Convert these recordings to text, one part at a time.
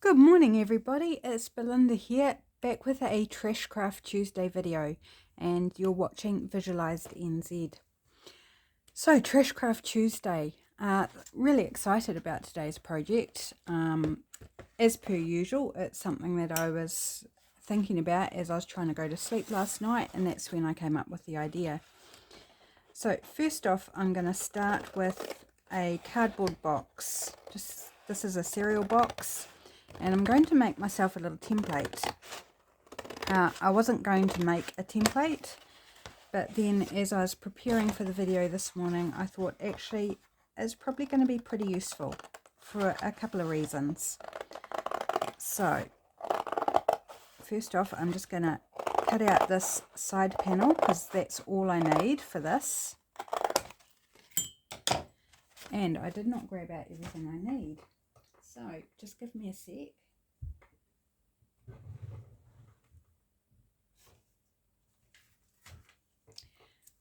Good morning everybody, it's Belinda here, back with a Trash Craft Tuesday video, and you're watching Visualized NZ. So Trash Craft Tuesday, really excited about today's project. As per usual, it's something that I was thinking about as I was trying to go to sleep last night, and that's when I came up with the idea. So first off, I'm going to start with a cardboard box. This is a cereal box. And I'm going to make myself a little template. I wasn't going to make a template, but then as I was preparing for the video this morning, I thought actually it's probably going to be pretty useful for a couple of reasons. So first off, I'm just going to cut out this side panel because that's all I need for this. And I did not grab out everything I need. So just give me a sec.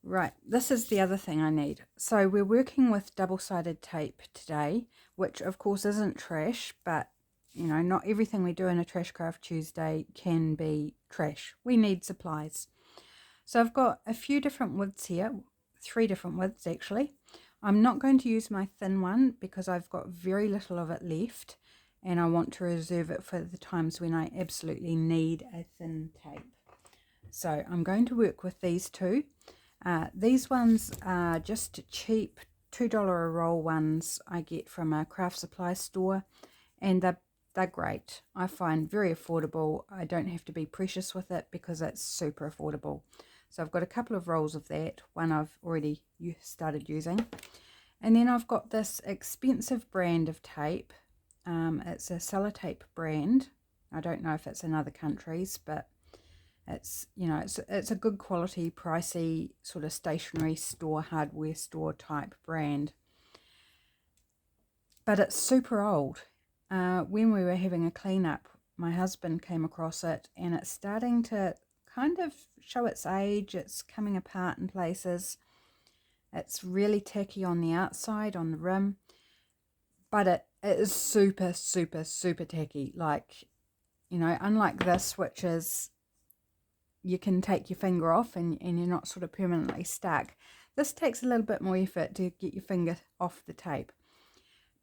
Right, this is the other thing I need. So we're working with double-sided tape today, which of course isn't trash, but you know, not everything we do in a Trash Craft Tuesday can be trash. We need supplies. So I've got a few different widths here, 3 different widths actually. I'm not going to use my thin one because I've got very little of it left, and I want to reserve it for the times when I absolutely need a thin tape. So I'm going to work with these two. These ones are just cheap $2 a roll ones I get from a craft supply store, and they're great. I find very affordable. I don't have to be precious with it because it's super affordable. So I've got a couple of rolls of that, one I've already started using. And then I've got this expensive brand of tape. It's a sellotape brand. I don't know if it's in other countries, but it's, you know, it's a good quality, pricey sort of stationery store, hardware store type brand. But it's super old. When we were having a cleanup, my husband came across it, and it's starting to kind of show its age. It's coming apart in places. It's really tacky on the outside, on the rim, but it is super, super, super tacky. Like, you know, unlike this, which is, you can take your finger off and you're not sort of permanently stuck. This takes a little bit more effort to get your finger off the tape.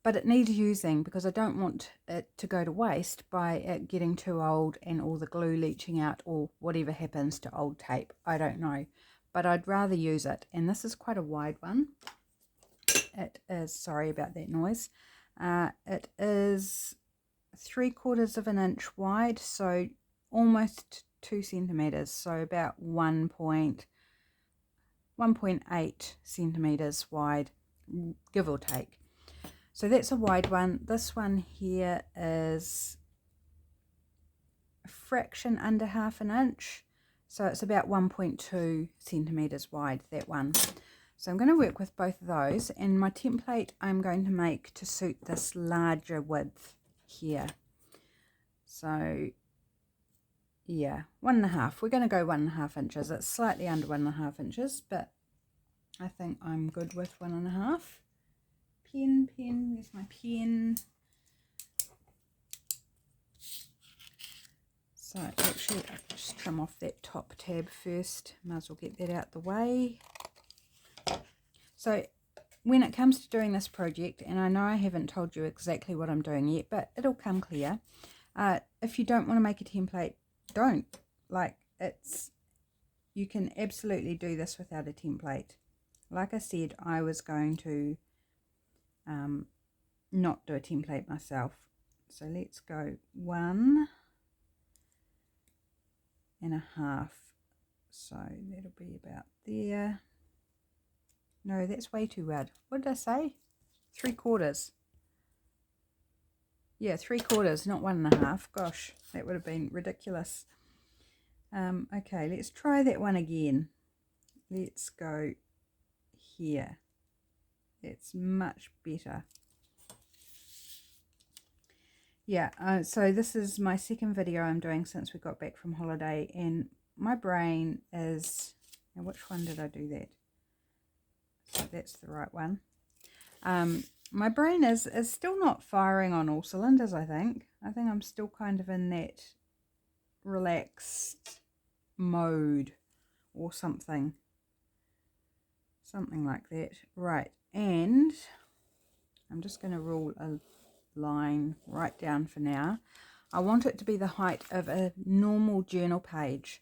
But it needs using because I don't want it to go to waste by it getting too old and all the glue leaching out, or whatever happens to old tape. I don't know. But I'd rather use it. And this is quite a wide one. It is, sorry about that noise. It is 3/4 of an inch wide, so almost 2 centimeters. So about 1.8 centimeters wide, give or take. So that's a wide one. This one here is a fraction under half an inch. So it's about 1.2 centimeters wide, that one. So I'm going to work with both of those. And my template I'm going to make to suit this larger width here. So yeah, 1.5. We're going to go 1.5 inches. It's slightly under 1.5 inches, but I think I'm good with 1.5. Pen, where's my pen? So actually, I'll just trim off that top tab first. Might as well get that out the way. So when it comes to doing this project, and I know I haven't told you exactly what I'm doing yet, but it'll come clear. If you don't want to make a template, don't. Like, you can absolutely do this without a template. Like I said, I was going to not do a template myself. So let's go 1.5. So that'll be about there. No, that's way too wide. What did I say? 3/4. Yeah, 3/4, not 1.5. Gosh, that would have been ridiculous. Okay, let's try that one again. Let's go here. That's much better. Yeah, so this is my second video I'm doing since we got back from holiday, and my brain is, now which one did I do that? So that's the right one. my brain is still not firing on all cylinders, I think. I think I'm still kind of in that relaxed mode or something. Something like that. Right, and I'm just going to rule a line right down for now. I want it to be the height of a normal journal page.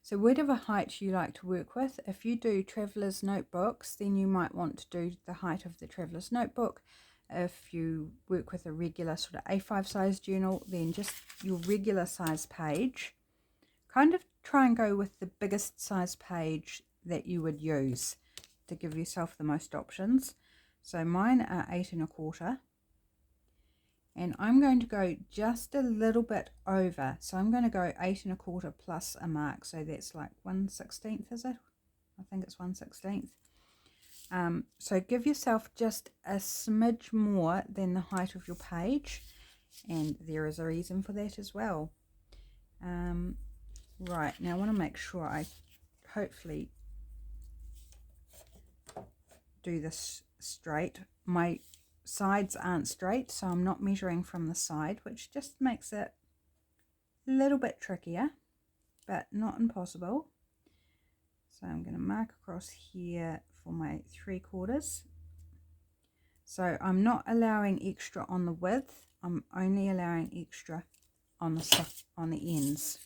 So whatever height you like to work with, if you do traveller's notebooks, then you might want to do the height of the traveller's notebook. If you work with a regular sort of A5 size journal, then just your regular size page. Kind of try and go with the biggest size page that you would use to give yourself the most options. So mine are 8 1/4. And I'm going to go just a little bit over. So I'm going to go 8 1/4 plus a mark. So that's like 1/16, is it? I think it's 1/16. So give yourself just a smidge more than the height of your page. And there is a reason for that as well. Right, now I want to make sure I hopefully do this straight. My sides aren't straight, so I'm not measuring from the side, which just makes it a little bit trickier, but not impossible. So I'm going to mark across here for my 3/4. So I'm not allowing extra on the width, I'm only allowing extra on the ends.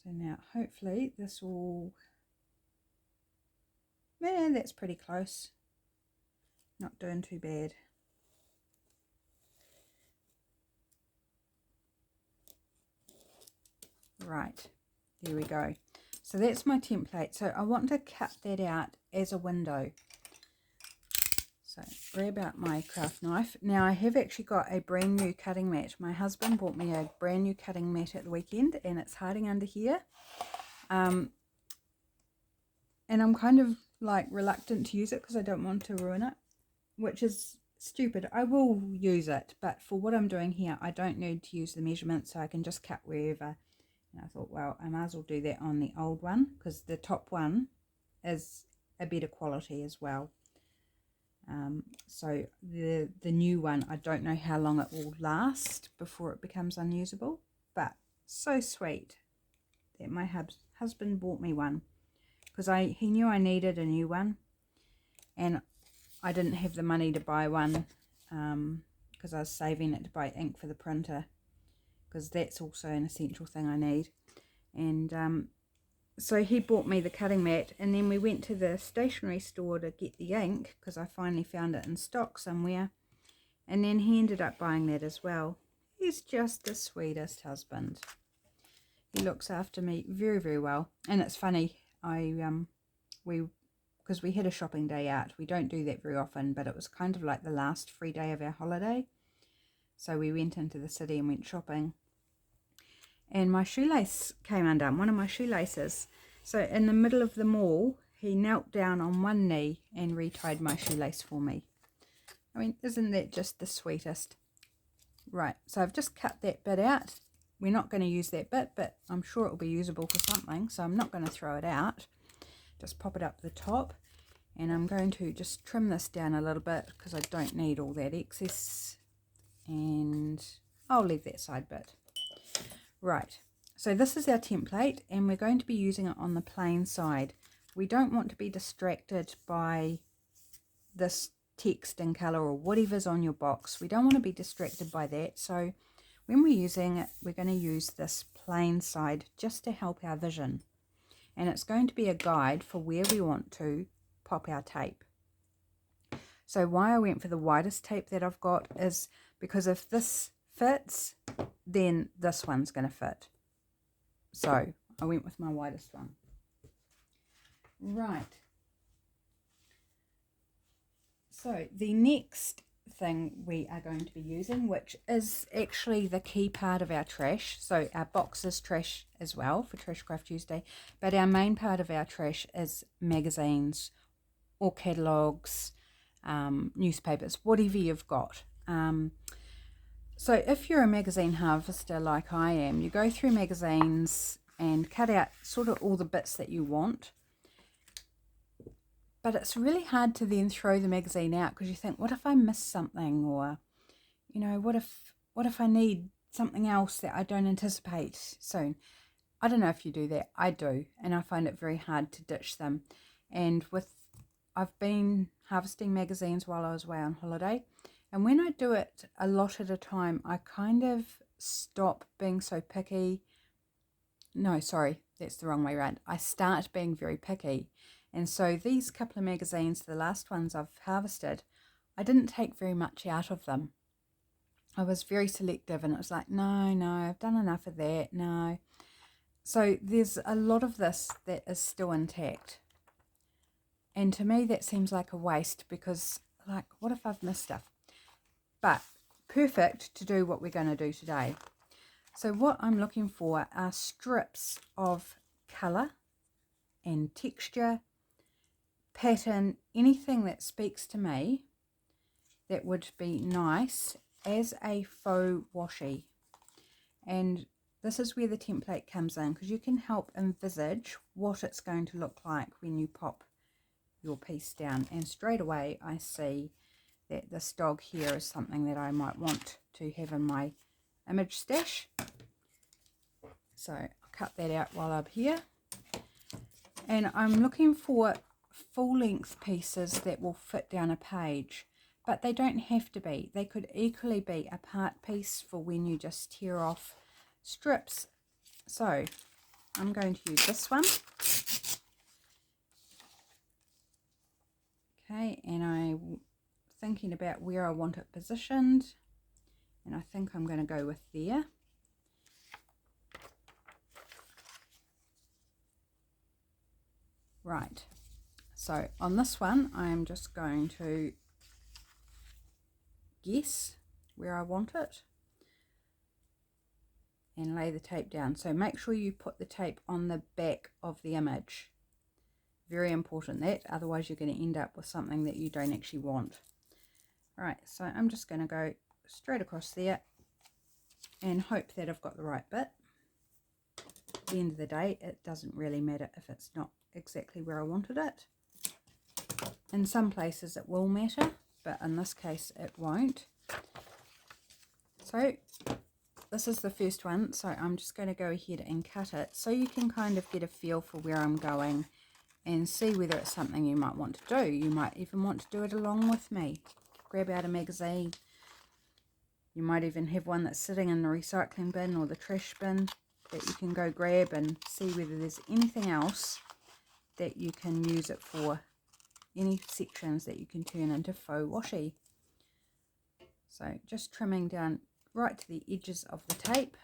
So now hopefully this will, yeah, that's pretty close. Not doing too bad. Right, there we go. So that's my template. So I want to cut that out as a window. So grab out my craft knife. Now I have actually got a brand new cutting mat. My husband bought me a brand new cutting mat at the weekend, and it's hiding under here. And I'm kind of like reluctant to use it because I don't want to ruin it, which is stupid. I will use it, but for what I'm doing here, I don't need to use the measurement, so I can just cut wherever. And I thought, well, I might as well do that on the old one because the top one is a better quality as well. So the new one, I don't know how long it will last before it becomes unusable, but so sweet that my husband bought me one because he knew I needed a new one, and I didn't have the money to buy one because I was saving it to buy ink for the printer, because that's also an essential thing I need. And so he bought me the cutting mat, and then we went to the stationery store to get the ink because I finally found it in stock somewhere, and then he ended up buying that as well. He's just the sweetest husband. He looks after me very, very well. And it's funny, because we had a shopping day out. We don't do that very often, but it was kind of like the last free day of our holiday. So we went into the city and went shopping. And my shoelace came undone, one of my shoelaces. So in the middle of the mall, he knelt down on one knee and retied my shoelace for me. I mean, isn't that just the sweetest? Right, so I've just cut that bit out. We're not going to use that bit, but I'm sure it will be usable for something, so I'm not going to throw it out. Just pop it up the top, and I'm going to just trim this down a little bit because I don't need all that excess, and I'll leave that side bit. Right, so this is our template, and we're going to be using it on the plain side. We don't want to be distracted by this text in colour or whatever's on your box. We don't want to be distracted by that, so when we're using it, we're going to use this plain side just to help our vision. And it's going to be a guide for where we want to pop our tape. So why I went for the widest tape that I've got is because if this fits, then this one's going to fit. So I went with my widest one. Right. So the next thing we are going to be using, which is actually the key part of our trash. So our box is trash as well for Trash Craft Tuesday, but our main part of our trash is magazines or catalogues, newspapers, whatever you've got. So if you're a magazine harvester like I am, you go through magazines and cut out sort of all the bits that you want. but it's really hard to then throw the magazine out because you think, what if I miss something, or what if I need something else that I don't anticipate soon. I don't know if you do that. I do, and I find it very hard to ditch them. And I've been harvesting magazines while I was away on holiday, and when I do it a lot at a time, I kind of stop being so picky. No, sorry, that's the wrong way around. I start being very picky. And so these couple of magazines, the last ones I've harvested, I didn't take very much out of them. I was very selective, and it was like, no, I've done enough of that, no. So there's a lot of this that is still intact. And to me, that seems like a waste because, like, what if I've missed stuff? But perfect to do what we're going to do today. So what I'm looking for are strips of colour and texture, pattern, anything that speaks to me that would be nice as a faux washi. And this is where the template comes in, because you can help envisage what it's going to look like when you pop your piece down. And straight away I see that this dog here is something that I might want to have in my image stash. So I'll cut that out while I'm here. And I'm looking for full length pieces that will fit down a page, but they don't have to be. They could equally be a part piece for when you just tear off strips. So I'm going to use this one. Okay, and I'm thinking about where I want it positioned, and I think I'm going to go with there. Right, so on this one I'm just going to guess where I want it and lay the tape down. So make sure you put the tape on the back of the image. Very important that, otherwise you're going to end up with something that you don't actually want. Right, so I'm just going to go straight across there and hope that I've got the right bit. At the end of the day, it doesn't really matter if it's not exactly where I wanted it. In some places it will matter, but in this case it won't. So this is the first one, so I'm just going to go ahead and cut it so you can kind of get a feel for where I'm going and see whether it's something you might want to do. You might even want to do it along with me. Grab out a magazine. You might even have one that's sitting in the recycling bin or the trash bin that you can go grab and see whether there's anything else that you can use it for. Any sections that you can turn into faux washi. So just trimming down right to the edges of the tape.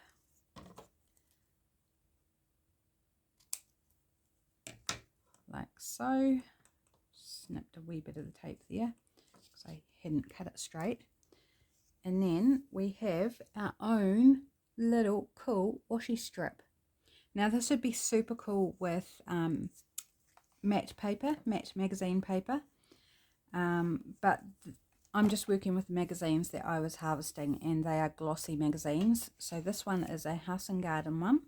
Like so. Snipped a wee bit of the tape there because I hadn't cut it straight. And then we have our own little cool washi strip. Now this would be super cool with matte paper, matte magazine paper, but I'm just working with magazines that I was harvesting, and they are glossy magazines. So this one is a House and Garden one,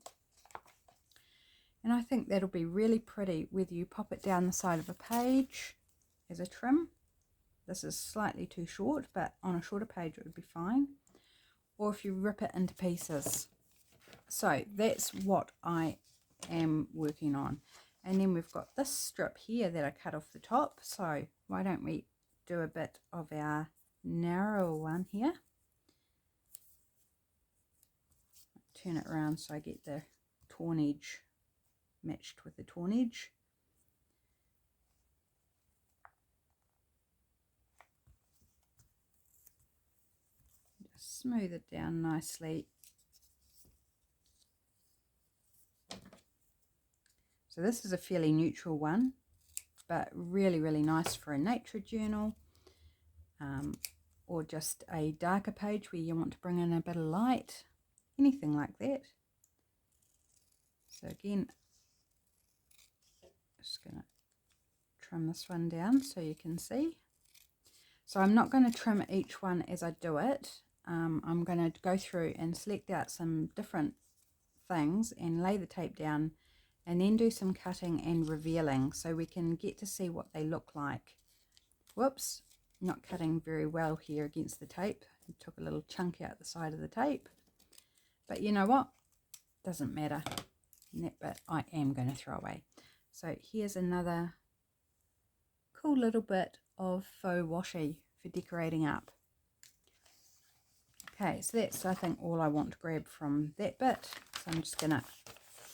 and I think that'll be really pretty whether you pop it down the side of a page as a trim. This is slightly too short, but on a shorter page it would be fine, or if you rip it into pieces. So that's what I am working on. And then we've got this strip here that I cut off the top, so why don't we do a bit of our narrow one here. Turn it around so I get the torn edge matched with the torn edge. Just smooth it down nicely. So this is a fairly neutral one, but really, really nice for a nature journal, or just a darker page where you want to bring in a bit of light, anything like that. So again, just going to trim this one down so you can see. So I'm not going to trim each one as I do it. I'm going to go through and select out some different things and lay the tape down and then do some cutting and revealing so we can get to see what they look like. Whoops, not cutting very well here against the tape. I took a little chunk out the side of the tape, but you know what, doesn't matter. That bit I am going to throw away. So here's another cool little bit of faux washi for decorating up. Okay, so that's, I think, all I want to grab from that bit. So I'm just gonna,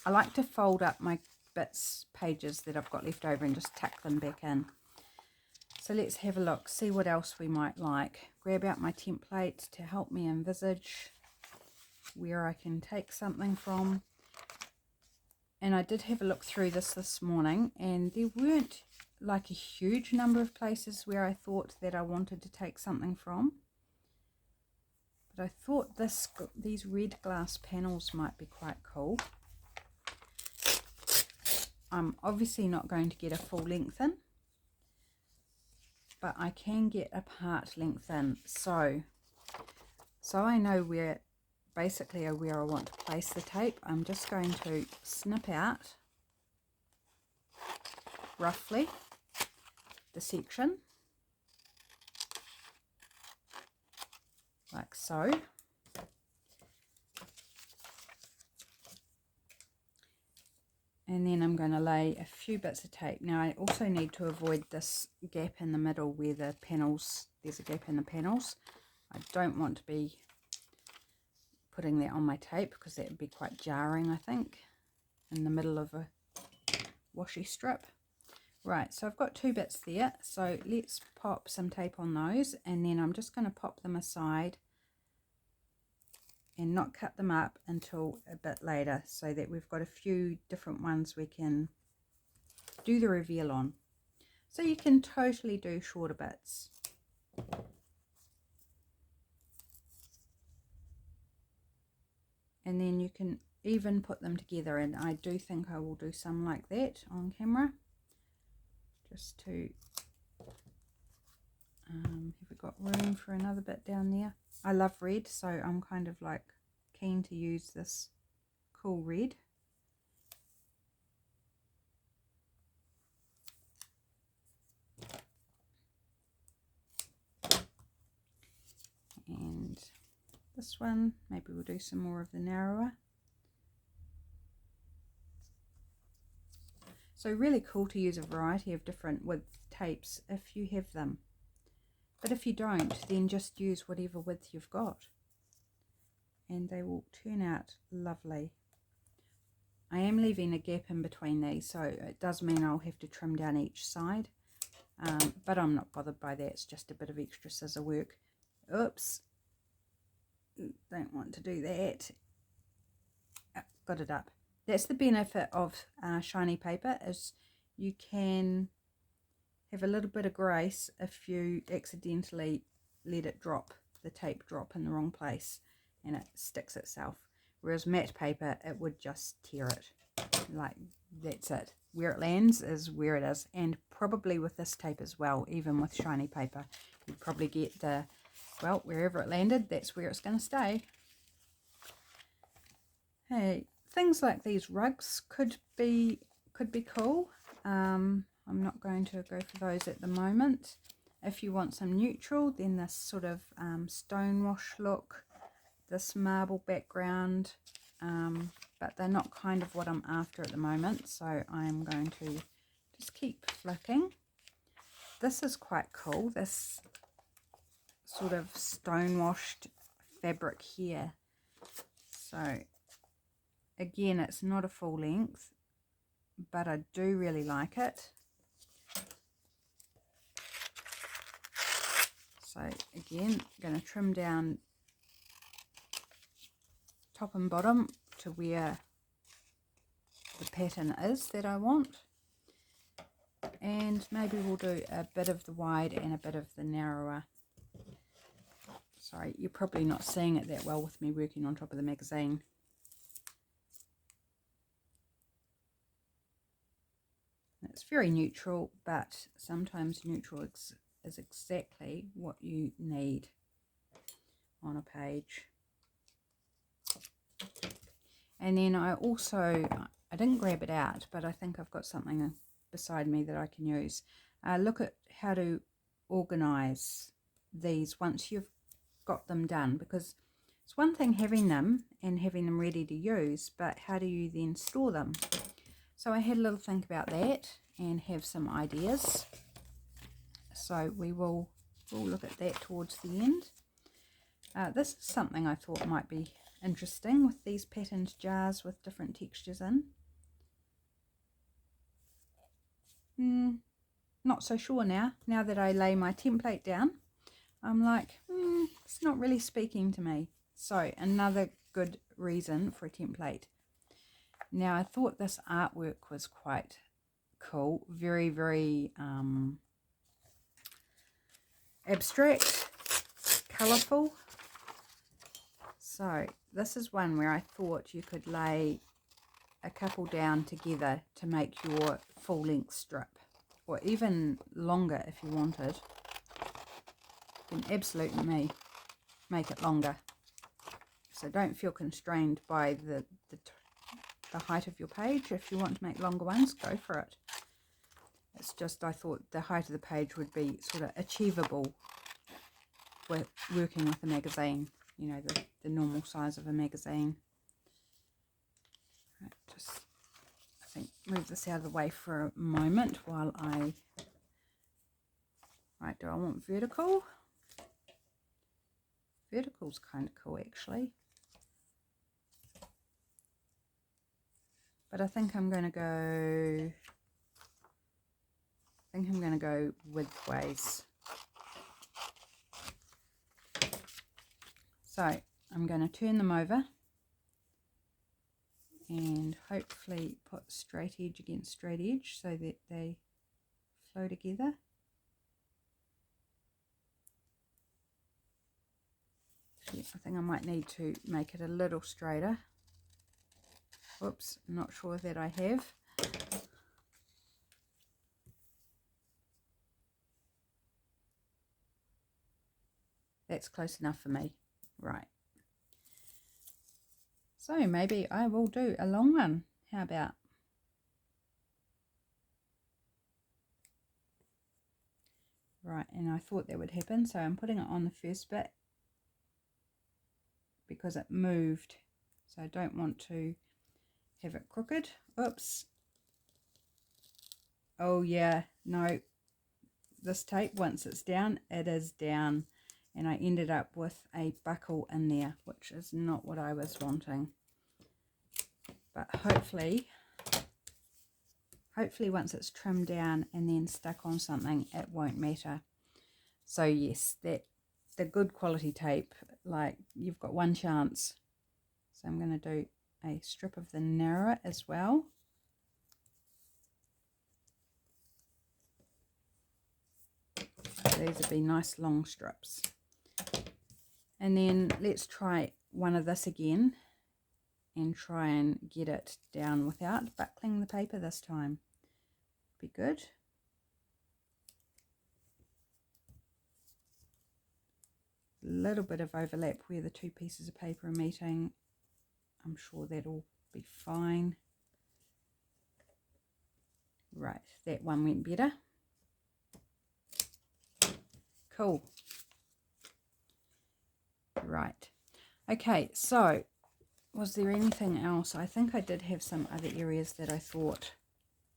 I like to fold up my bits, pages that I've got left over, and just tuck them back in. So let's have a look, see what else we might like. Grab out my template to help me envisage where I can take something from. And I did have a look through this morning, and there weren't like a huge number of places where I thought that I wanted to take something from. But I thought these red glass panels might be quite cool. I'm obviously not going to get a full length in, but I can get a part length in. So I know where, basically where I want to place the tape. I'm just going to snip out roughly the section like so. And then I'm going to lay a few bits of tape. Now I also need to avoid this gap in the middle where the panels, there's a gap in the panels. I don't want to be putting that on my tape because that would be quite jarring, I think, in the middle of a washi strip. Right, so I've got two bits there, so let's pop some tape on those, and then I'm just going to pop them aside and not cut them up until a bit later, so that we've got a few different ones we can do the reveal on. So you can totally do shorter bits. And then you can even put them together, and I do think I will do some like that on camera, just to have we got room for another bit down there. I love red, so I'm kind of like keen to use this cool red. And this one, maybe we'll do some more of the narrower. So really cool to use a variety of different width tapes if you have them. But if you don't, then just use whatever width you've got, and they will turn out lovely. I am leaving a gap in between these, so it does mean I'll have to trim down each side, but I'm not bothered by that. It's just a bit of extra scissor work. Oops, don't want to do that. Got it up. That's the benefit of shiny paper, is you can have a little bit of grace if you accidentally let it drop, the tape drop in the wrong place, and it sticks itself. Whereas matte paper, it would just tear it. Like, that's it. Where it lands is where it is. And probably with this tape as well, even with shiny paper, you'd probably get the, well, wherever it landed, that's where it's going to stay. Hey, things like these rugs could be cool. I'm not going to go for those at the moment. If you want some neutral, then this sort of stone wash look, this marble background, but they're not kind of what I'm after at the moment, so I'm going to just keep flicking. This is quite cool, this sort of stone washed fabric here. So again, it's not a full length, but I do really like it. So again, I'm going to trim down top and bottom to where the pattern is that I want. And maybe we'll do a bit of the wide and a bit of the narrower. Sorry, you're probably not seeing it that well with me working on top of the magazine. It's very neutral, but sometimes neutral is exactly what you need on a page. And then I I didn't grab it out, but I think I've got something beside me that I can use. Look at how to organize these once you've got them done, because it's one thing having them and having them ready to use, but how do you then store them? So I had a little think about that and have some ideas. So we'll look at that towards the end. This is something I thought might be interesting with these patterned jars with different textures in. Not so sure now that I lay my template down. I'm like, it's not really speaking to me. So another good reason for a template. Now I thought this artwork was quite cool, very, very abstract, colourful. So this is one where I thought you could lay a couple down together to make your full-length strip, or even longer if you wanted. You can absolutely make it longer. So don't feel constrained by the height of your page. If you want to make longer ones, go for it. It's just I thought the height of the page would be sort of achievable with working with a magazine, you know, the normal size of a magazine. Right, just I think move this out of the way for a moment while I, right, do I want vertical? Vertical's kind of cool actually. But I think I'm going to go widthways. So I'm going to turn them over and hopefully put straight edge against straight edge so that they flow together. Actually, I think I might need to make it a little straighter. Whoops, I'm not sure that I have. That's close enough for me. Right. So maybe I will do a long one. How about? Right, and I thought that would happen, so I'm putting it on the first bit because it moved. So I don't want to have it crooked. Oops. Oh yeah, no. This tape, once it's down, it is down. And I ended up with a buckle in there, which is not what I was wanting. But hopefully once it's trimmed down and then stuck on something, it won't matter. So yes, the good quality tape, like, you've got one chance. So I'm going to do a strip of the narrower as well. These would be nice long strips. And then let's try one of this again and try and get it down without buckling the paper this time. Be good. A little bit of overlap where the two pieces of paper are meeting. I'm sure that'll be fine. Right, that one went better. Cool. Right. Okay, so was there anything else? I think I did have some other areas that I thought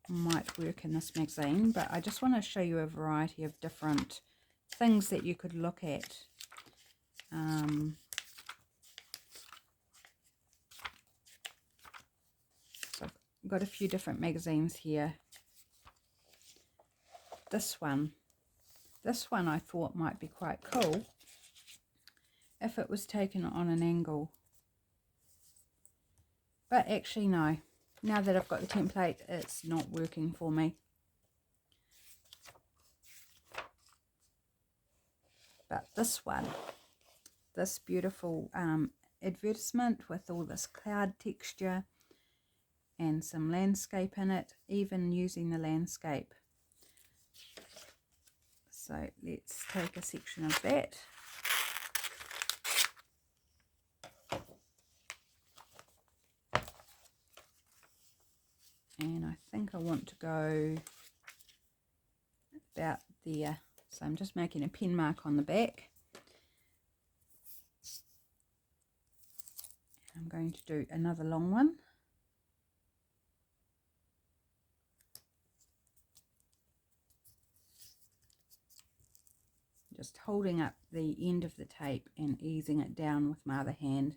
might work in this magazine, but I just want to show you a variety of different things that you could look at. So I've got a few different magazines here. This one I thought might be quite cool if it was taken on an angle. But actually no, now that I've got the template, it's not working for me. But this one, this beautiful advertisement with all this cloud texture and some landscape in it, even using the landscape. So let's take a section of that. and I think I want to go about there. So I'm just making a pin mark on the back. I'm going to do another long one. Just holding up the end of the tape and easing it down with my other hand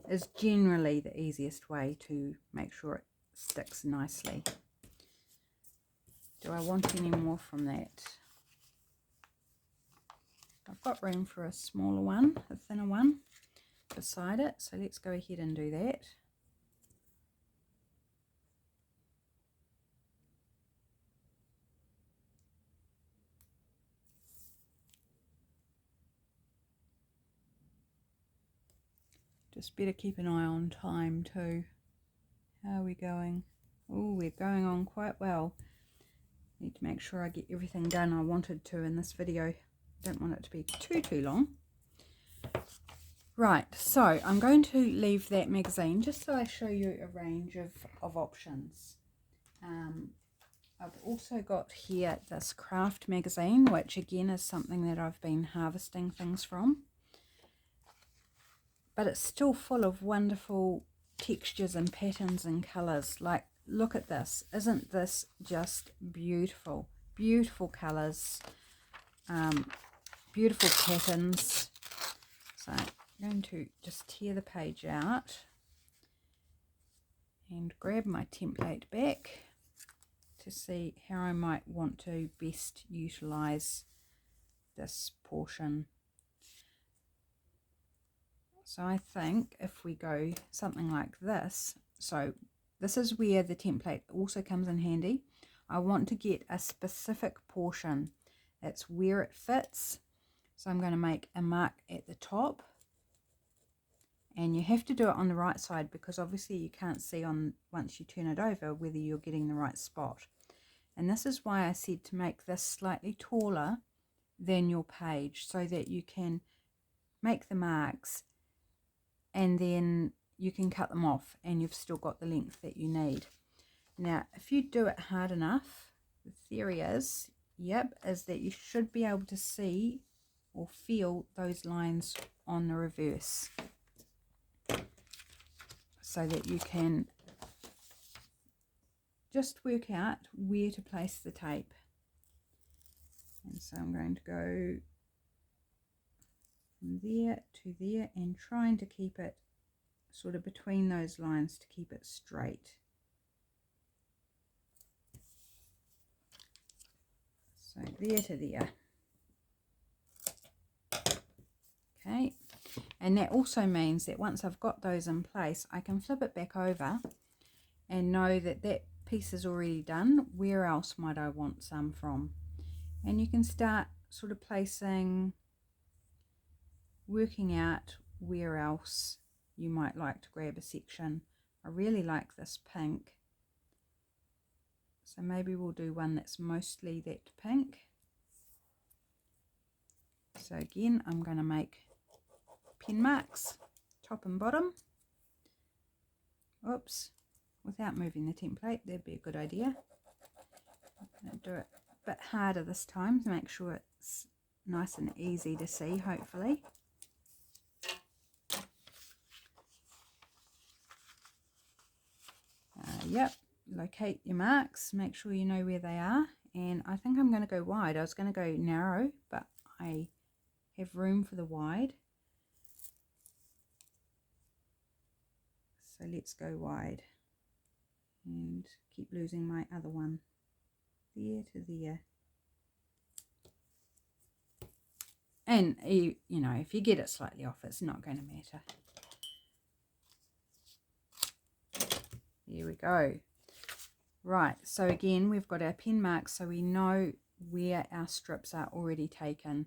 is generally the easiest way to make sure it sticks nicely. Do I want any more from that? I've got room for a smaller one, a thinner one beside it, so let's go ahead and do that. Just better keep an eye on time too. How are we going? Oh, we're going on quite well. Need to make sure I get everything done I wanted to in this video. Don't want it to be too long. Right, so I'm going to leave that magazine just so I show you a range of options. I've also got here this craft magazine, which again is something that I've been harvesting things from. But it's still full of wonderful textures and patterns and colours. Like, look at this. Isn't this just beautiful? Beautiful colours, beautiful patterns. So I'm going to just tear the page out and grab my template back to see how I might want to best utilise this portion. So I think if we go something like this, so this is where the template also comes in handy. I want to get a specific portion. It's where it fits. So I'm going to make a mark at the top. And you have to do it on the right side because obviously you can't see on once you turn it over whether you're getting the right spot. And this is why I said to make this slightly taller than your page so that you can make the marks and then you can cut them off and you've still got the length that you need. Now, if you do it hard enough, the theory is, is that you should be able to see or feel those lines on the reverse so that you can just work out where to place the tape. And so I'm going to go from there to there and trying to keep it sort of between those lines to keep it straight. So there to there. Okay, and that also means that once I've got those in place, I can flip it back over and know that that piece is already done. Where else might I want some from? And you can start sort of placing, working out where else you might like to grab a section. I really like this pink, so maybe we'll do one that's mostly that pink. So again, I'm going to make pin marks top and bottom. Oops, without moving the template, that'd be a good idea. I'm going to do it a bit harder this time to make sure it's nice and easy to see, hopefully. Locate your marks, make sure you know where they are, and I think I'm going to go wide. I was going to go narrow, but I have room for the wide, so let's go wide and keep losing my other one. There to there. And you know, if you get it slightly off, it's not going to matter. There we go. Right, so again, we've got our pin marks, so we know where our strips are already taken.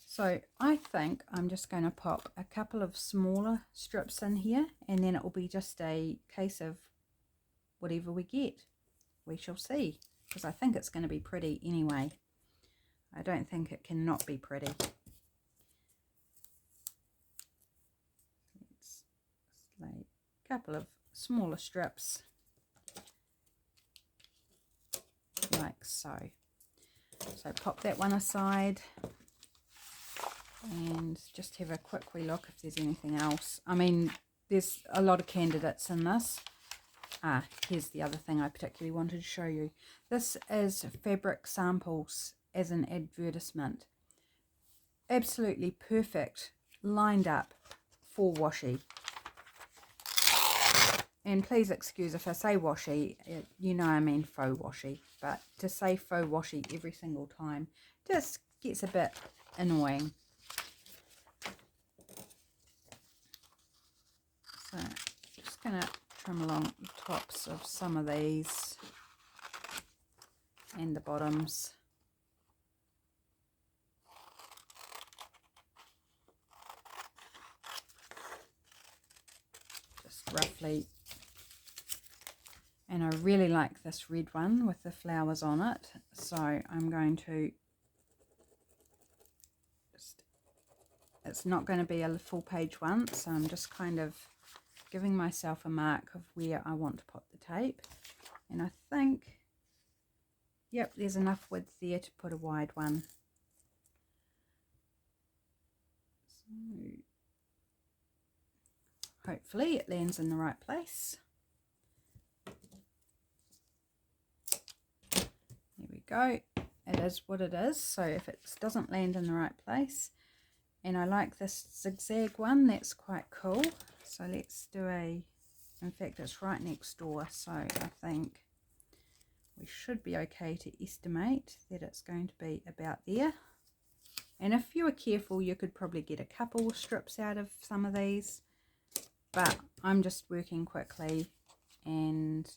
So I think I'm just going to pop a couple of smaller strips in here, and then it will be just a case of whatever we get. We shall see, because I think it's going to be pretty anyway. I don't think it can not be pretty. Let's lay a couple of smaller strips like so. So pop that one aside and just have a quick wee look if there's anything else. I mean, there's a lot of candidates in this. Here's the other thing I particularly wanted to show you. This is fabric samples as an advertisement. Absolutely perfect, lined up for washi. And please excuse if I say washi, you know I mean faux washi, but to say faux washi every single time just gets a bit annoying. So just going to trim along the tops of some of these and the bottoms. Just roughly. And I really like this red one with the flowers on it, so I'm going to just, it's not going to be a full page one, so I'm just kind of giving myself a mark of where I want to put the tape. And I think, yep, there's enough width there to put a wide one. So hopefully it lands in the right place. There we go. It is what it is. So if it doesn't land in the right place, and I like this zigzag one, that's quite cool. So let's do in fact it's right next door, so I think we should be okay to estimate that it's going to be about there. And if you were careful, you could probably get a couple of strips out of some of these, but I'm just working quickly. And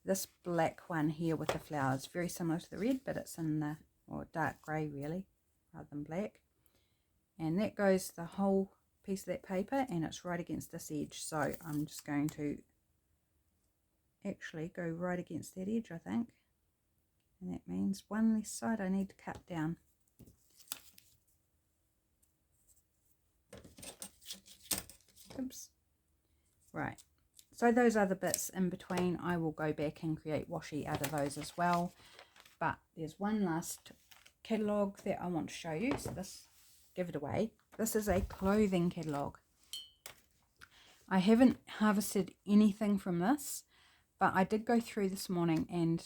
this black one here with the flowers, very similar to the red, but it's in the dark grey really, rather than black. And that goes the whole piece of that paper, and it's right against this edge. So I'm just going to actually go right against that edge, I think. And that means one less side I need to cut down. Oops. Right. So those other bits in between, I will go back and create washi out of those as well. But there's one last catalogue that I want to show you. So this, give it away. This is a clothing catalogue. I haven't harvested anything from this, but I did go through this morning and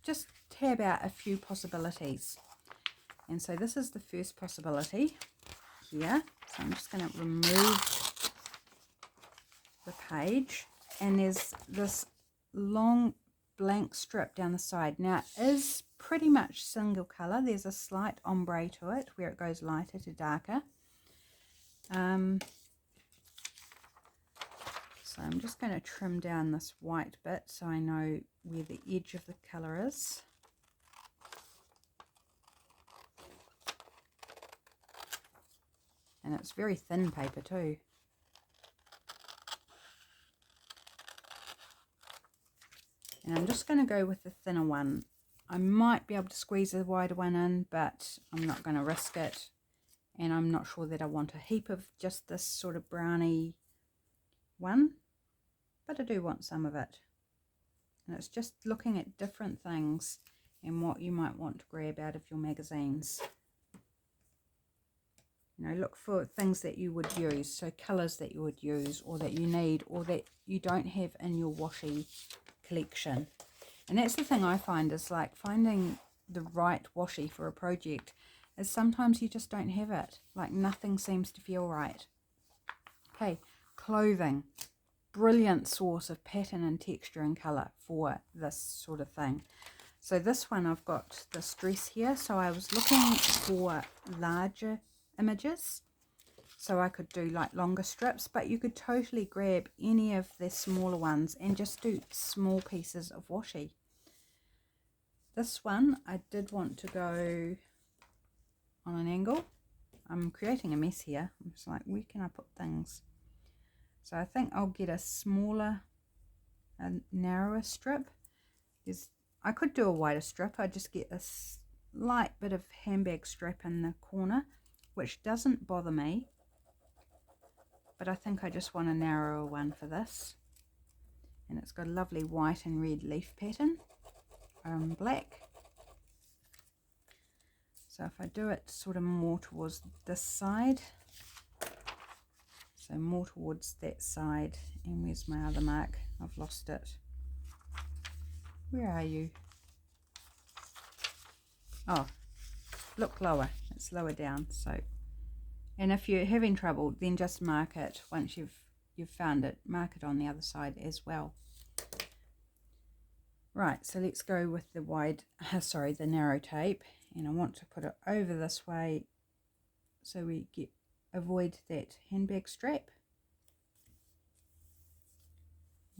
just tab out a few possibilities. And so this is the first possibility here. So I'm just going to remove the page, and there's this long blank strip down the side. Now it is pretty much single color. There's a slight ombre to it where it goes lighter to darker. So I'm just going to trim down this white bit so I know where the edge of the color is. And it's very thin paper too. And I'm just going to go with the thinner one. I might be able to squeeze a wider one in, but I'm not going to risk it. And I'm not sure that I want a heap of just this sort of browny one, but I do want some of it. And it's just looking at different things and what you might want to grab out of your magazines. You know, look for things that you would use, so colours that you would use or that you need or that you don't have in your washi collection. And that's the thing I find is like finding the right washi for a project is sometimes you just don't have it. Like nothing seems to feel right. Okay, clothing. Brilliant source of pattern and texture and colour for this sort of thing. So this one I've got this dress here. So I was looking for larger images. So I could do like longer strips, but you could totally grab any of the smaller ones and just do small pieces of washi. This one I did want to go on an angle. I'm creating a mess here. I'm just like, where can I put things? So I think I'll get a smaller, a narrower strip. I could do a wider strip. I just get a slight bit of handbag strap in the corner, which doesn't bother me. But I think I just want a narrower one for this. And it's got a lovely white and red leaf pattern. black. So if I do it sort of more towards this side, so more towards that side, and where's my other mark? I've lost it. Where are you? Oh, look lower, it's lower down. So, and if you're having trouble, then just mark it once you've found it, mark it on the other side as well. Right, so let's go with the the narrow tape, and I want to put it over this way so we avoid that handbag strap.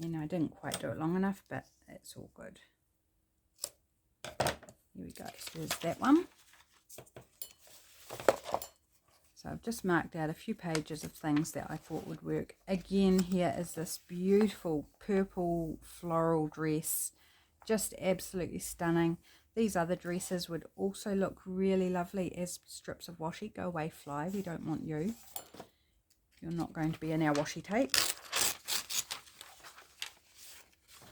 And I didn't quite do it long enough, but it's all good. Here we go, so there's that one. So I've just marked out a few pages of things that I thought would work. Again, here is this beautiful purple floral dress, just absolutely stunning. These other dresses would also look really lovely as strips of washi. Go away, fly, we don't want you. You're not going to be in our washi tape.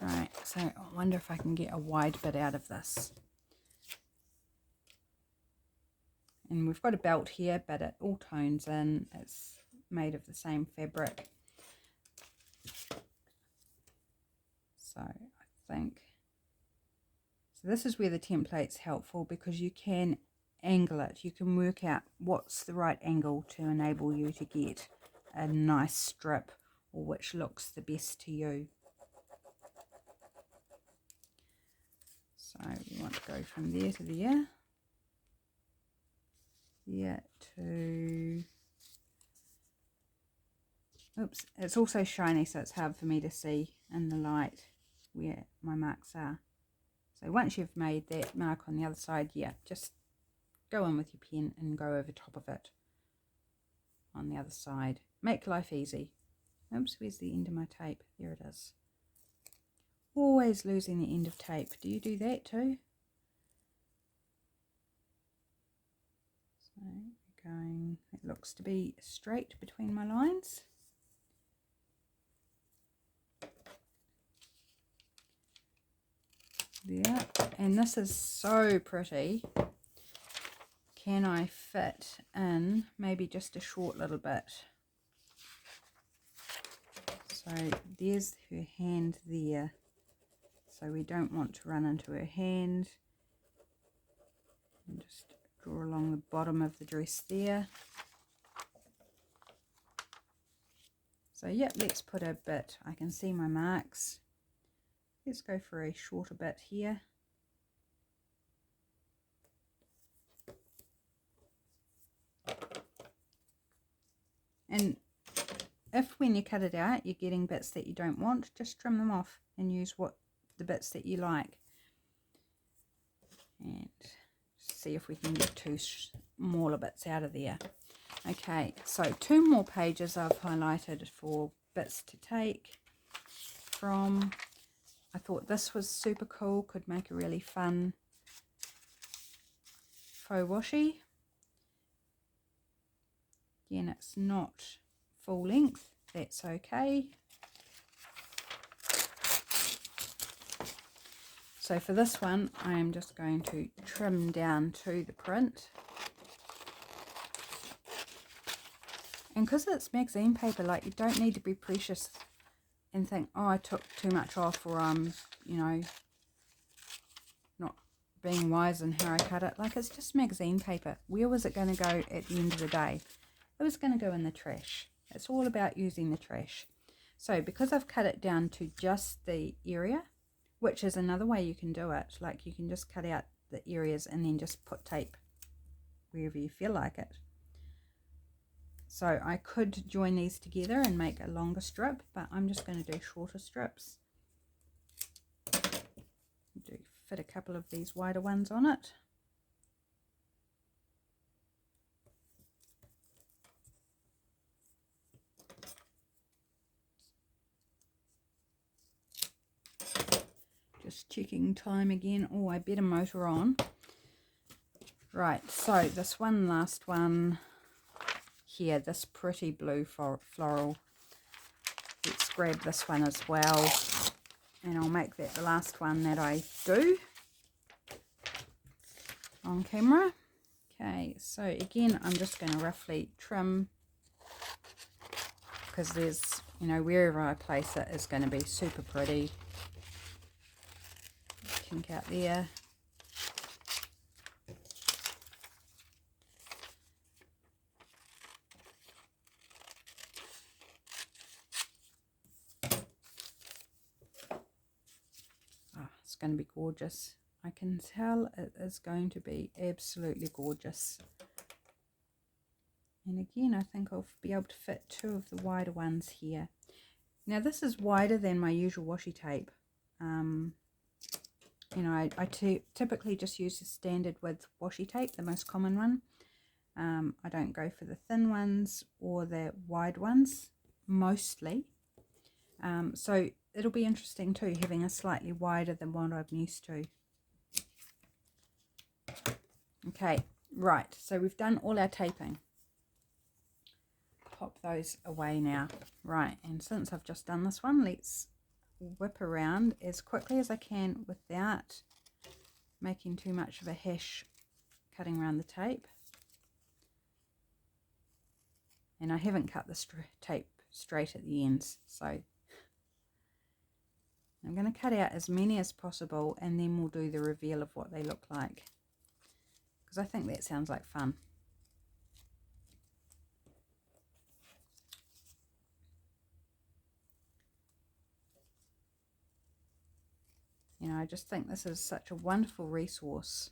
Right, so I wonder if I can get a wide bit out of this. And we've got a belt here, but it all tones in. It's made of the same fabric. So I think, so this is where the template's helpful, because you can angle it. You can work out what's the right angle to enable you to get a nice strip, or which looks the best to you. So you want to go from there to there. Yeah, to, oops, it's also shiny, so it's hard for me to see in the light where my marks are. So once you've made that mark on the other side, yeah, just go in with your pen and go over top of it on the other side. Make life easy. Oops, where's the end of my tape? There it is. Always losing the end of tape. Do you do that too? So going, it looks to be straight between my lines. There, and this is so pretty. Can I fit in maybe just a short little bit? So there's her hand there. So we don't want to run into her hand. And just draw along the bottom of the dress there. So yeah, let's put a bit, I can see my marks. Let's go for a shorter bit here. And if when you cut it out you're getting bits that you don't want, just trim them off and use the bits that you like. And see if we can get two smaller bits out of there. Okay, so 2 more pages I've highlighted for bits to take from. I thought this was super cool, could make a really fun faux washi. Again, it's not full length, that's okay. So for this one, I am just going to trim down to the print. And because it's magazine paper, like, you don't need to be precious and think, oh, I took too much off, or you know, not being wise in how I cut it. Like, it's just magazine paper. Where was it going to go at the end of the day? It was going to go in the trash. It's all about using the trash. So because I've cut it down to just the area, which is another way you can do it, like you can just cut out the areas and then just put tape wherever you feel like it. So I could join these together and make a longer strip, but I'm just going to do shorter strips. Fit a couple of these wider ones on it. Just checking time again. Oh, I better motor on. Right, so this one last one here, this pretty blue floral. Let's grab this one as well, and I'll make that the last one that I do. on camera. Okay, so again, I'm just going to roughly trim, because there's, you know, wherever I place it is going to be super pretty. Kink out there. Oh, it's going to be gorgeous. I can tell it is going to be absolutely gorgeous. And again, I think I'll be able to fit 2 of the wider ones here. Now this is wider than my usual washi tape. You know, I typically just use the standard width washi tape, the most common one. I don't go for the thin ones or the wide ones, mostly. So it'll be interesting too, having a slightly wider than what I'm used to. Okay, right, so we've done all our taping. Pop those away now. Right, and since I've just done this one, let's whip around as quickly as I can without making too much of a hash cutting around the tape. And I haven't cut the tape straight at the ends, so I'm going to cut out as many as possible, and then we'll do the reveal of what they look like, because I think that sounds like fun. You know, I just think this is such a wonderful resource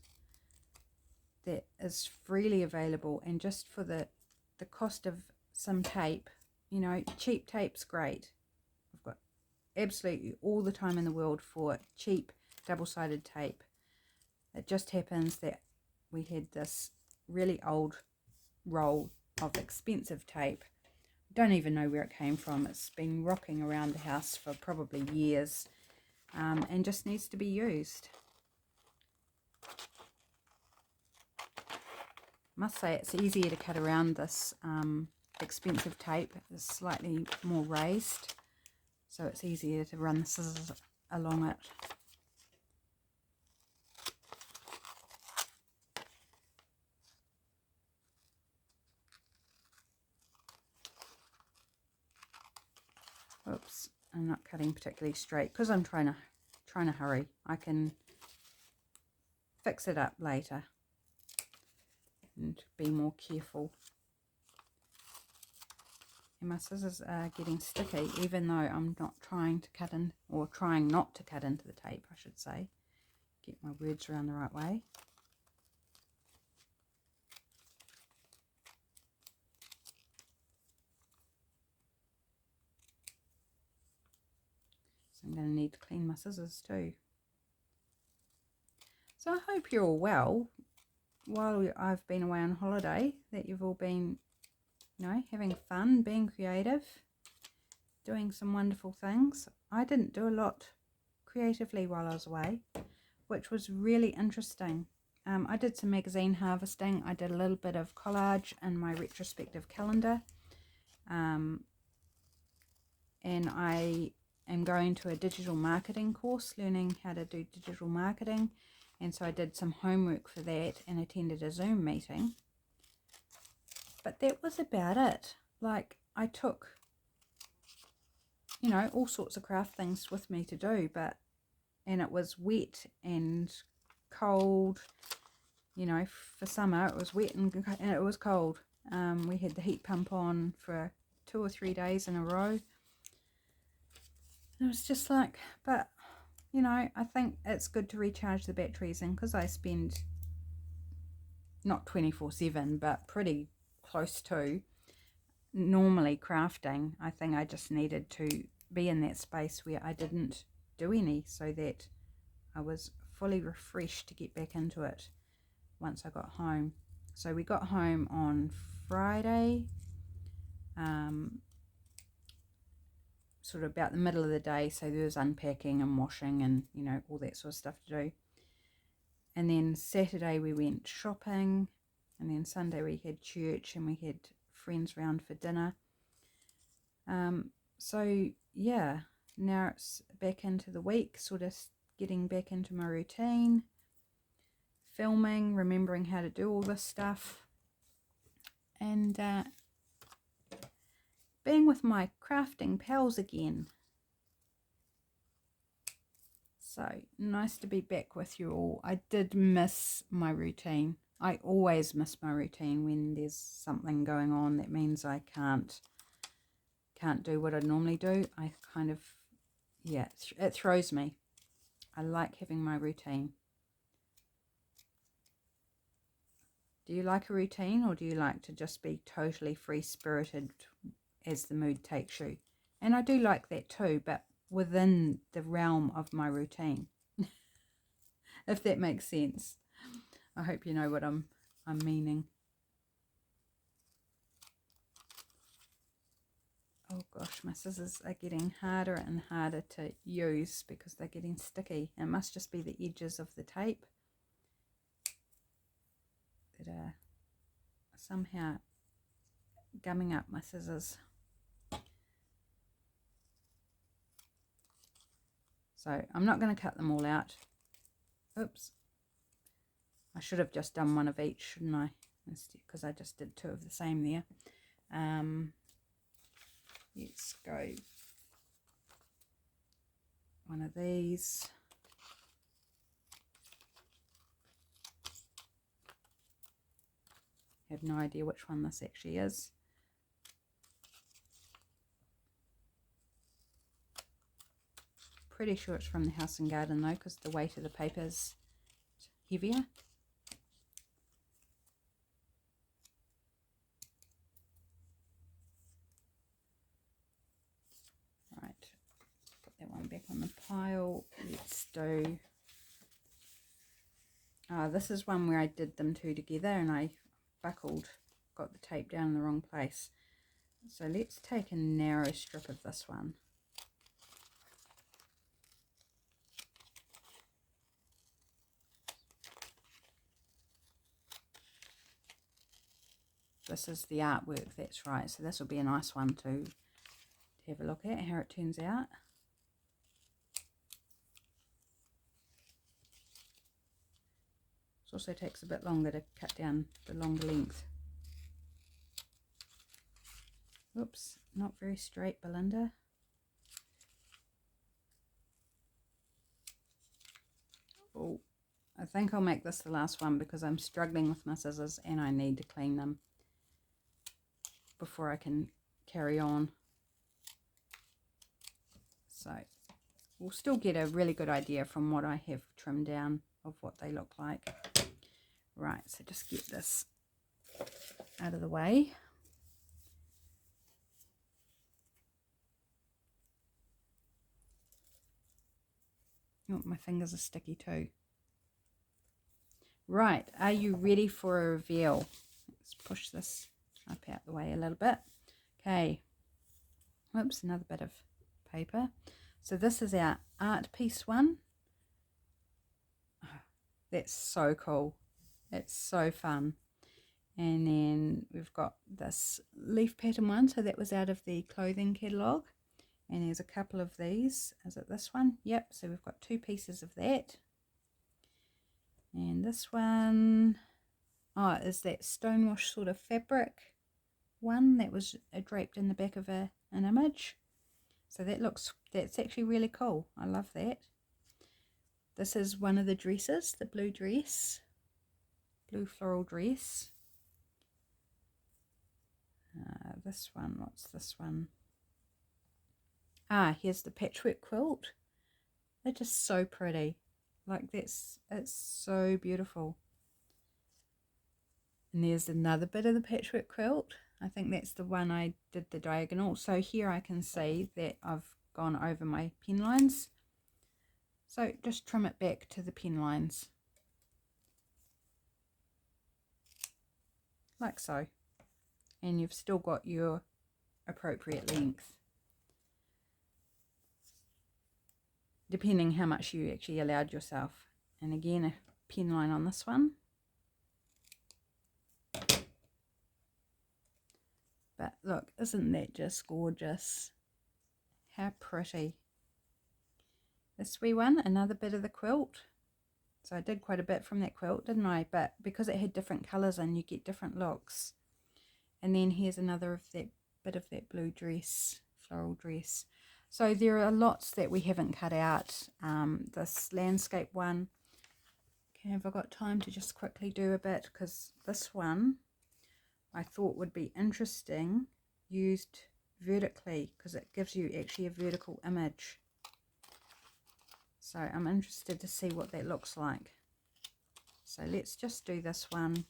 that is freely available, and just for the cost of some tape, you know, cheap tape's great. I've got absolutely all the time in the world for cheap double-sided tape. It just happens that we had this really old roll of expensive tape. Don't even know where it came from. It's been rocking around the house for probably years, and just needs to be used. Must say it's easier to cut around this expensive tape. It's slightly more raised, so it's easier to run the scissors along it. Oops, I'm not cutting particularly straight because I'm trying to hurry. I can fix it up later and be more careful. And my scissors are getting sticky, even though I'm not trying to cut in, or trying not to cut into the tape, I should say. Get my words around the right way. So I'm going to need to clean my scissors too. So I hope you're all well while I've been away on holiday, that you've all been, you know, having fun, being creative, doing some wonderful things. I didn't do a lot creatively while I was away, which was really interesting. I did some magazine harvesting. I did a little bit of collage in my retrospective calendar, and I am going to a digital marketing course, learning how to do digital marketing, and so I did some homework for that and attended a Zoom meeting. But that was about it. Like, I took, you know, all sorts of craft things with me to do, and it was wet and cold. You know, for summer it was wet and it was cold. We had the heat pump on for 2 or 3 days in a row. And it was just like, but, you know, I think it's good to recharge the batteries, and because I spend not 24/7 but pretty close to normally crafting, I think I just needed to be in that space where I didn't do any, so that I was fully refreshed to get back into it once I got home. So we got home on Friday, sort of about the middle of the day, so there was unpacking and washing and, you know, all that sort of stuff to do. And then Saturday we went shopping, and then Sunday we had church and we had friends round for dinner. So yeah, now it's back into the week, sort of getting back into my routine, filming, remembering how to do all this stuff, and being with my crafting pals again. So nice to be back with you all. I did miss my routine. I always miss my routine when there's something going on that means I can't do what I normally do. I kind of, yeah, it throws me. I like having my routine. Do you like a routine, or do you like to just be totally free-spirited as the mood takes you? And I do like that too, but within the realm of my routine, if that makes sense. I hope you know what I'm meaning. Oh gosh, my scissors are getting harder and harder to use because they're getting sticky. It must just be the edges of the tape that are somehow gumming up my scissors. So I'm not going to cut them all out. Oops. I should have just done one of each, shouldn't I? Because I just did two of the same there. Let's go one of these. I have no idea which one this actually is. Pretty sure it's from the House and Garden though, because the weight of the paper is heavier. Right, put that one back on the pile. Let's do, this is one where I did them two together and I got the tape down in the wrong place. So let's take a narrow strip of this one. This is the artwork, that's right. So this will be a nice one to have a look at, how it turns out. It also takes a bit longer to cut down the longer length. Oops, not very straight, Belinda. Oh, I think I'll make this the last one because I'm struggling with my scissors and I need to clean them before I can carry on. So we'll still get a really good idea from what I have trimmed down of what they look like. Right, so just get this out of the way. Oh, my fingers are sticky too. Right, are you ready for a reveal? Let's push this up out the way a little bit. Okay. Whoops, another bit of paper. So this is our art piece one. Oh, that's so cool. It's so fun. And then we've got this leaf pattern one. So that was out of the clothing catalogue. And there's a couple of these. Is it this one? Yep. So we've got two pieces of that. And this one, oh, is that stonewash sort of fabric one that was draped in the back of an image. So that's actually really cool. I love that. This is one of the dresses, the blue dress, blue floral dress. This one, what's this one? Here's the patchwork quilt. They're just so pretty. Like it's so beautiful. And there's another bit of the patchwork quilt. I think that's the one I did the diagonal. So here I can see that I've gone over my pen lines. So just trim it back to the pen lines. Like so. And you've still got your appropriate length. Depending how much you actually allowed yourself. And again, a pen line on this one. But look, isn't that just gorgeous? How pretty. This wee one, another bit of the quilt. So I did quite a bit from that quilt, didn't I? But because it had different colours and you get different looks. And then here's another of that bit of that blue dress, floral dress. So there are lots that we haven't cut out. This landscape one, okay, have I got time to just quickly do a bit? Because this one I thought would be interesting used vertically, because it gives you actually a vertical image. So I'm interested to see what that looks like. So let's just do this one,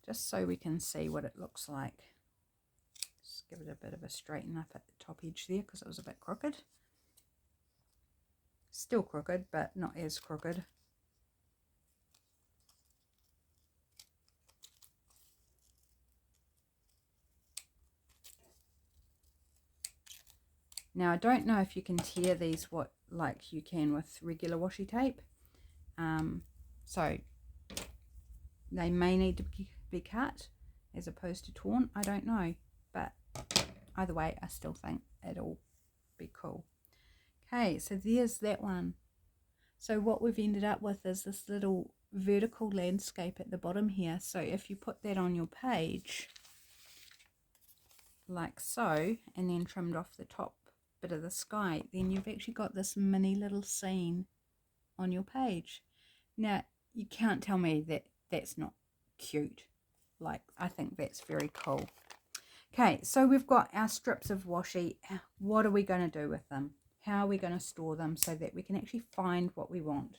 just so we can see what it looks like. Just give it a bit of a straighten up at the top edge there, because it was a bit crooked. Still crooked, but not as crooked. Now I don't know if you can tear these like you can with regular washi tape. So they may need to be cut as opposed to torn. I don't know, but either way I still think it'll be cool. Okay, so there's that one. So what we've ended up with is this little vertical landscape at the bottom here. So if you put that on your page like so, and then trimmed off the top bit of the sky, then you've actually got this mini little scene on your page. Now you can't tell me that that's not cute. Like, I think that's very cool. Okay, so we've got our strips of washi. What are we going to do with them? How are we going to store them so that we can actually find what we want?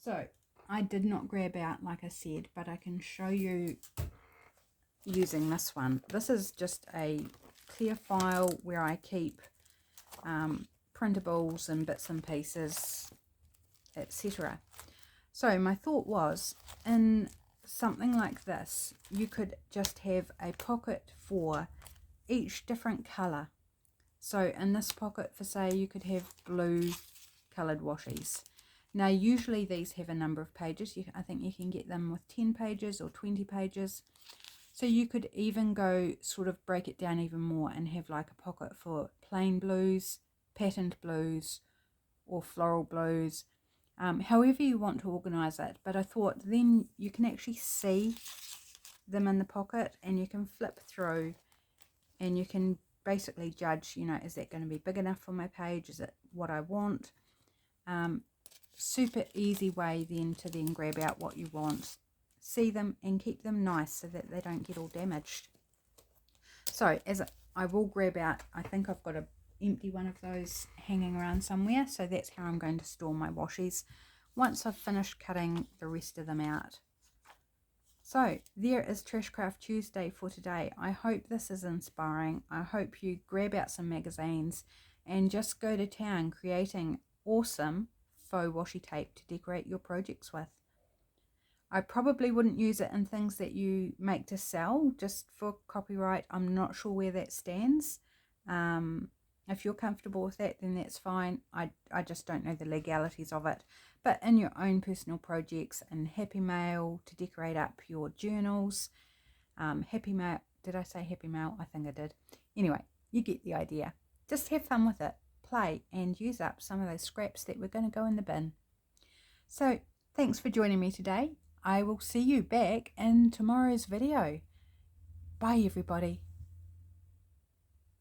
So I did not grab out, like I said, but I can show you using this one. This is just a clear file where I keep printables and bits and pieces, etc. So my thought was, in something like this, you could just have a pocket for each different colour. So in this pocket, for say, you could have blue coloured washies. Now usually these have a number of pages. I think you can get them with 10 pages or 20 pages. So you could even go sort of break it down even more and have like a pocket for plain blues, patterned blues, or floral blues, however you want to organise it. But I thought then you can actually see them in the pocket and you can flip through and you can basically judge, you know, is that going to be big enough for my page? Is it what I want? Super easy way then to then grab out what you want, see them and keep them nice so that they don't get all damaged. So I will grab out, I think I've got a empty one of those hanging around somewhere, so that's how I'm going to store my washies once I've finished cutting the rest of them out. So there is Trashcraft Tuesday for today. I hope this is inspiring. I hope you grab out some magazines and just go to town creating awesome faux washi tape to decorate your projects with. I probably wouldn't use it in things that you make to sell just for copyright. I'm not sure where that stands. If you're comfortable with that, then that's fine. I just don't know the legalities of it. But in your own personal projects and Happy Mail to decorate up your journals. Happy Mail, did I say Happy Mail? I think I did. Anyway, you get the idea. Just have fun with it, play, and use up some of those scraps that we're going to go in the bin. So thanks for joining me today. I will see you back in tomorrow's video. Bye everybody.